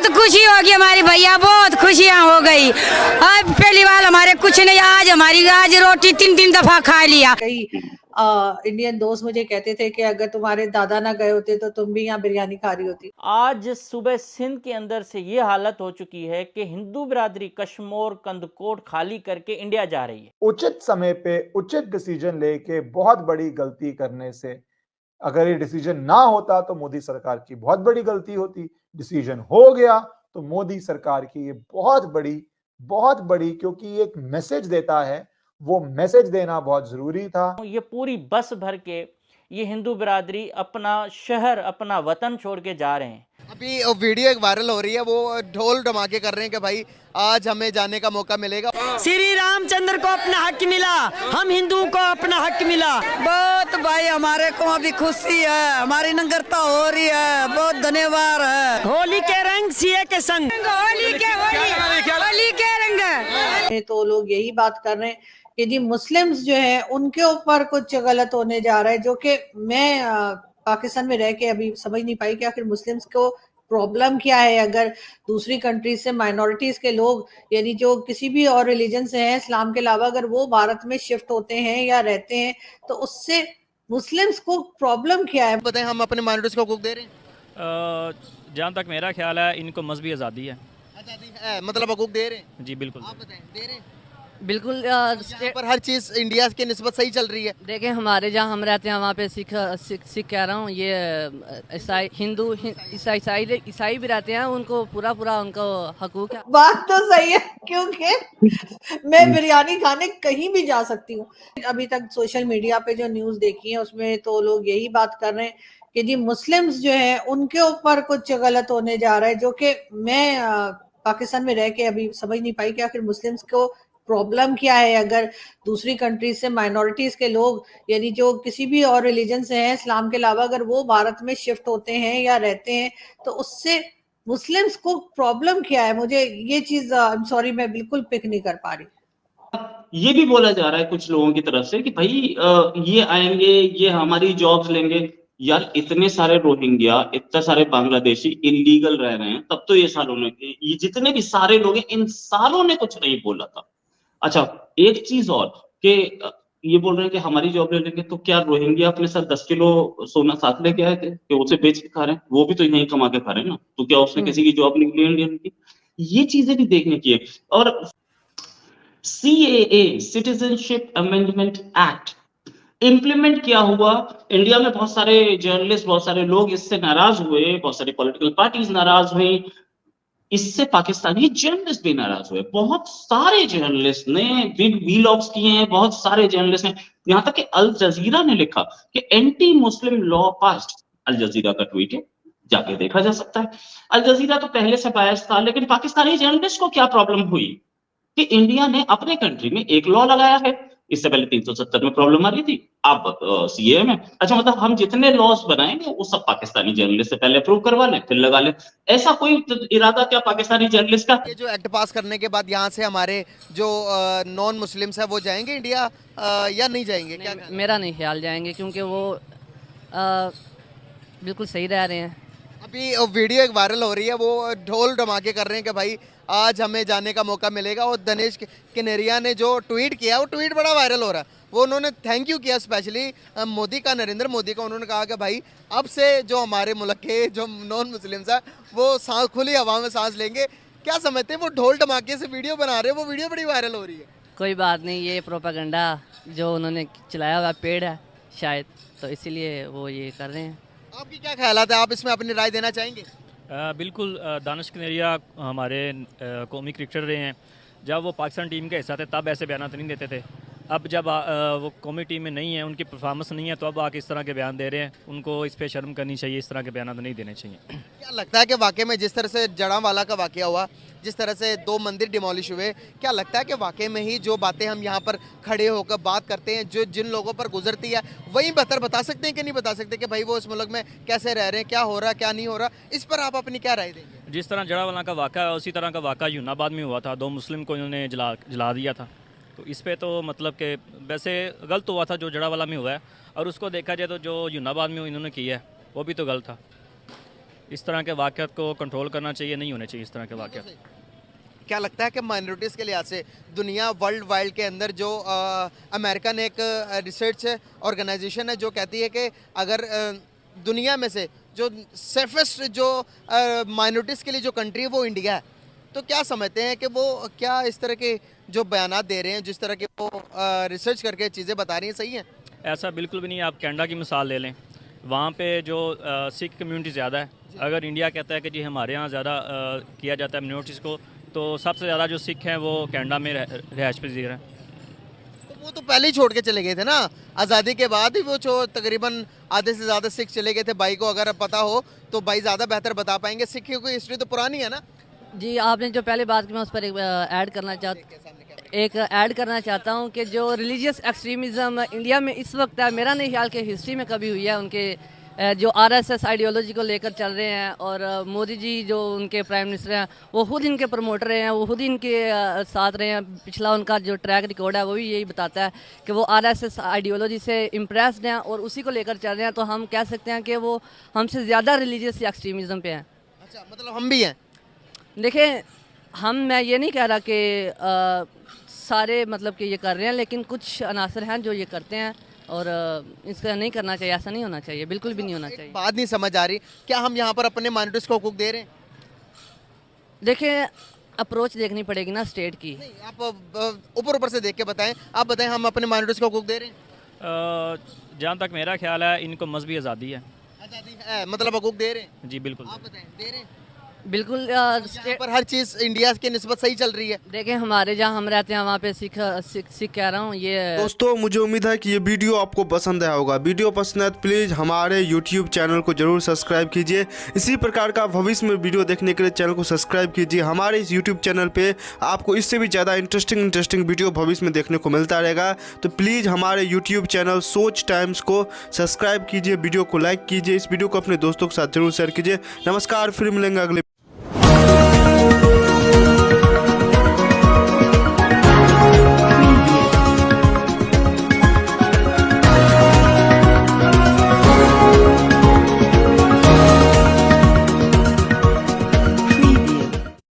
खुशी होगी हमारी भैया, बहुत खुशियाँ हो गई। अब पहली बार हमारे कुछ नहीं, आज रोटी 3-3 दफा खा लिया। कई इंडियन दोस्त मुझे कहते थे कि अगर तुम्हारे दादा ना गए होते तो तुम भी यहाँ बिरयानी खा रही होती। आज सुबह सिंध के अंदर से ये हालत हो चुकी है कि हिंदू बिरादरी कश्मीर कंदकोट खाली करके इंडिया जा रही है। उचित समय पे उचित डिसीजन लेके बहुत बड़ी गलती करने से, अगर ये डिसीजन ना होता तो मोदी सरकार की बहुत बड़ी गलती होती। डिसीजन हो गया तो मोदी सरकार की ये बहुत बड़ी, क्योंकि ये एक मैसेज देता है, वो मैसेज देना बहुत जरूरी था। ये पूरी बस भर के ये हिंदू बिरादरी अपना शहर अपना वतन छोड़ के जा रहे हैं। अभी वीडियो एक वायरल हो रही है, वो ढोल धमाके कर रहे हैं कि भाई आज हमें जाने का मौका मिलेगा। श्री रामचंद्र को अपना हक मिला, हम हिंदुओं को अपना हक मिला। बहुत भाई हमारे को अभी खुशी है, हमारी नंगरता हो रही है, बहुत धन्यवाद है। होली के रंग सीए के संग, होली के रंग। तो लोग यही बात कर रहे हैं कि जी मुस्लिम्स जो है उनके ऊपर कुछ गलत होने जा रहा है, जो कि मैं पाकिस्तान में रह के अभी समझ नहीं पाई कि आखिर मुस्लिम्स को प्रॉब्लम क्या है। अगर दूसरी कंट्रीज से माइनॉरिटीज के लोग, यानी जो किसी भी और रिलीजन से हैं इस्लाम के अलावा, अगर वो भारत में शिफ्ट होते हैं या रहते हैं तो उससे मुस्लिम्स को प्रॉब्लम क्या है? बताएं, हम अपने माइनॉरिटीज को हकूक दे रहे हैं? जहाँ तक मेरा ख्याल है इनको मजहबी आज़ादी है। आज़ादी है मतलब हकूक दे रहे हैं? जी बिल्कुल। आप बताएं, दे रहे हैं? बिल्कुल। पर हर चीज इंडिया के निस्बत सही चल रही है। देखें हमारे जहाँ हम रहते हैं वहाँ पे सिख कह रहा हूँ, ये ईसाई हिंदू ईसाई भी रहते हैं, उनको पूरा उनको हकूक है। बात तो सही है, क्योंकि मैं बिरयानी खाने कहीं भी जा सकती हूँ। अभी तक सोशल मीडिया पे जो न्यूज देखी है उसमें तो लोग यही बात कर रहे हैं कि जी मुस्लिम्स जो है उनके ऊपर कुछ गलत होने जा रहा है, जो कि मैं पाकिस्तान में रह के अभी समझ नहीं पाई कि आखिर मुस्लिम्स को प्रॉब्लम क्या है। अगर दूसरी कंट्रीज से माइनॉरिटीज के लोग, यानी जो किसी भी और रिलीजन से हैं इस्लाम के अलावा, अगर वो भारत में शिफ्ट होते हैं या रहते हैं तो उससे मुस्लिम्स को प्रॉब्लम क्या है? मुझे ये चीज आई एम सॉरी मैं बिल्कुल पिक नहीं कर पा रही। ये भी बोला जा रहा है कुछ लोगों की तरफ से कि भाई ये आएंगे, ये हमारी जॉब्स लेंगे। यार इतने सारे रोहिंग्या, इतने सारे बांग्लादेशी इलीगल रह रहे हैं, तब तो ये सालों ने, ये जितने भी सारे लोग हैं इन सालों ने कुछ नहीं बोला था। अच्छा एक चीज और कि ये बोल रहे हैं कि हमारी जॉब ले लेंगे, तो क्या रोहिंग्या अपने साथ 10 किलो सोना साथ लेके आए थे कि उसे बेच के खा रहे हैं? वो भी तो यहीं कमा के खा रहे हैं ना, तो क्या उसने किसी की जॉब नहीं ली इंडियन की? ये चीजें भी देखने की है। और CAA citizenship amendment act implement किया हुआ, इंडिया में बहुत सारे जर्नलिस्ट, बहुत सारे लोग इससे नाराज हुए, बहुत सारी पॉलिटिकल पार्टीज नाराज हुई, इससे पाकिस्तानी जर्नलिस्ट भी नाराज हुए। बहुत सारे जर्नलिस्ट ने बिग वीलॉग्स किए हैं, बहुत सारे जर्नलिस्ट ने, यहां तक कि अल जजीरा ने लिखा कि एंटी मुस्लिम लॉ पास्ड। अल जजीरा का ट्वीट है, जाके देखा जा सकता है। अल जजीरा तो पहले से बायस था, लेकिन पाकिस्तानी जर्नलिस्ट को क्या प्रॉब्लम हुई कि इंडिया ने अपने कंट्री में एक लॉ लगाया है। इससे पहले 370 में प्रॉब्लम आ रही थी, अब CAA में। अच्छा मतलब हम जितने लॉज बनाएंगे वो सब पाकिस्तानी जर्नलिस्ट से पहले अप्रूव करवा लें फिर लगा लें। ऐसा कोई इरादा क्या पाकिस्तानी जर्नलिस्ट का? ये जो एक्ट पास करने के बाद यहाँ से हमारे जो नॉन मुस्लिम्स है वो जाएंगे इंडिया या नहीं जाएंगे? क्या मेरा नहीं ख्याल जाएंगे, क्योंकि वो बिल्कुल सही रह रहे हैं। अभी वीडियो एक वायरल हो रही है, वो ढोल धमाके कर रहे हैं कि भाई आज हमें जाने का मौका मिलेगा। और दिनेश कनेरिया ने जो ट्वीट किया, वो ट्वीट बड़ा वायरल हो रहा है। वो उन्होंने थैंक यू किया स्पेशली मोदी का, नरेंद्र मोदी का। उन्होंने कहा कि भाई अब से जो हमारे मुल्क के जो नॉन मुस्लिम्स हैं वो सांस खुली हवा में सांस लेंगे। क्या समझते हैं? वो ढोल धमाके से वीडियो बना रहे हैं, वो वीडियो बड़ी वायरल हो रही है। कोई बात नहीं, ये प्रोपेगेंडा जो उन्होंने चलाया हुआ पेड़ है शायद, तो इसीलिए वो ये कर रहे हैं। आपकी क्या ख्यालात है? आप इसमें अपनी राय देना चाहेंगे? बिल्कुल। दानिश कनेरिया हमारे कौमी क्रिकेटर रहे हैं। जब वो पाकिस्तान टीम के हिस्सा थे तब ऐसे बयान नहीं देते थे। अब जब वो कौमी टीम में नहीं है, उनकी परफॉर्मेंस नहीं है, तो अब आके इस तरह के बयान दे रहे हैं। उनको इस पे शर्म करनी चाहिए, इस तरह के बयान नहीं देने चाहिए। क्या लगता है कि वाकई में जिस तरह से जड़ावाला का वाकया हुआ, जिस तरह से 2 मंदिर डिमोलिश हुए, क्या लगता है कि वाकई में ही जो बातें हम यहाँ पर खड़े होकर बात करते हैं, जो जिन लोगों पर गुजरती है, वही बेहतर बता सकते हैं कि नहीं बता सकते कि भाई वो इस मुल्क में कैसे रह रहे हैं, क्या हो रहा है, क्या नहीं हो रहा? इस पर आप अपनी क्या राय देंगे? जिस तरह जड़ावाला का वाक़ा है उसी तरह का वाक़ा यूनाबाद में हुआ था। 2 मुस्लिम को इन्होंने जला दिया था। तो इस पे तो मतलब कि वैसे गलत हुआ था जो जड़ावाला में हुआ है, और उसको देखा जाए तो जो यूनाबाद में इन्होंने किया है वो भी तो गलत था। इस तरह के वाक़यात को कंट्रोल करना चाहिए, नहीं होने चाहिए इस तरह के वाक़यात। क्या लगता है कि माइनॉरिटीज़ के लिहाज से दुनिया वर्ल्ड वाइड के अंदर जो अमेरिकन एक रिसर्च ऑर्गेनाइजेशन है जो कहती है कि अगर दुनिया में से जो सेफेस्ट जो माइनॉरिटीज़ के लिए जो कंट्री है वो इंडिया है, तो क्या समझते हैं कि वो क्या इस तरह के जो बयानात दे रहे हैं, जिस तरह के वो रिसर्च करके चीज़ें बता रही हैं, सही हैं? ऐसा बिल्कुल भी नहीं है। आप कनाडा की मिसाल ले लें, वहाँ पे जो सिख कम्युनिटी ज़्यादा है। अगर इंडिया कहता है कि जी हमारे यहाँ ज़्यादा किया जाता है मिनोरिटीज़ को, तो सबसे ज़्यादा जो सिख हैं वो कनाडा में रिहाइश पजीर हैं। तो वो तो पहले ही छोड़ के चले गए थे ना, आज़ादी के बाद ही वो जो तकरीबन आधे से ज़्यादा सिख चले गए थे। भाई को अगर पता हो तो भाई ज़्यादा बेहतर बता पाएंगे, सिखों की हिस्ट्री तो पुरानी है ना। जी, आपने जो पहले बात की मैं उस पर एक ऐड करना चाहता हूँ कि जो रिलीजियस एक्सट्रीमिज़म इंडिया में इस वक्त है, मेरा नहीं ख्याल कि हिस्ट्री में कभी हुई है। उनके जो आरएसएस आइडियोलॉजी को लेकर चल रहे हैं, और मोदी जी जो उनके प्राइम मिनिस्टर हैं वो खुद इनके प्रमोटर हैं, वो खुद इनके साथ रहे हैं। पिछला उनका जो ट्रैक रिकॉर्ड है वो भी यही बताता है कि वो आरएसएस आइडियोलॉजी से इम्प्रेस्ड हैं और उसी को लेकर चल रहे हैं। तो हम कह सकते हैं कि वो हमसे ज़्यादा रिलीजियस एक्सट्रीमिज़म पे हैं। अच्छा, मतलब हम भी हैं। देखिए, मैं ये नहीं कह रहा कि सारे मतलब कि ये कर रहे हैं, लेकिन कुछ अनासर हैं जो ये करते हैं, और इसका नहीं करना चाहिए, ऐसा नहीं होना चाहिए, बिल्कुल भी नहीं होना चाहिए। बात नहीं समझ आ रही, क्या हम यहाँ पर अपने माइनॉरिटीज़ को हुकूक दे रहे हैं? देखिए, अप्रोच देखनी पड़ेगी ना स्टेट की। नहीं, आप ऊपर से देख के बताएं। आप बताएं, हम अपने माइनॉरिटीज़ को हुकूक दे रहे हैं? जहाँ तक मेरा ख्याल है इनको मजहबी आज़ादी है। आज़ादी है, मतलब हुकूक दे रहे हैं? जी बिल्कुल। आप बताएं, दे रहे हैं? बिल्कुल। यहाँ पर हर चीज़ इंडिया के निस्बत सही चल रही है। देखें, हमारे जहाँ हम रहते हैं वहाँ पे सिख कह रहा हूँ ये। दोस्तों, मुझे उम्मीद है कि ये वीडियो आपको पसंद आया होगा। वीडियो पसंद है तो प्लीज़ हमारे YouTube चैनल को जरूर सब्सक्राइब कीजिए। इसी प्रकार का भविष्य में वीडियो देखने के लिए चैनल को सब्सक्राइब कीजिए। हमारे इस YouTube चैनल पे आपको इससे भी ज़्यादा इंटरेस्टिंग वीडियो भविष्य में देखने को मिलता रहेगा। तो प्लीज़ हमारे YouTube चैनल सोच टाइम्स को सब्सक्राइब कीजिए, वीडियो को लाइक कीजिए, इस वीडियो को अपने दोस्तों के साथ जरूर शेयर कीजिए। नमस्कार, फिर मिलेंगे अगले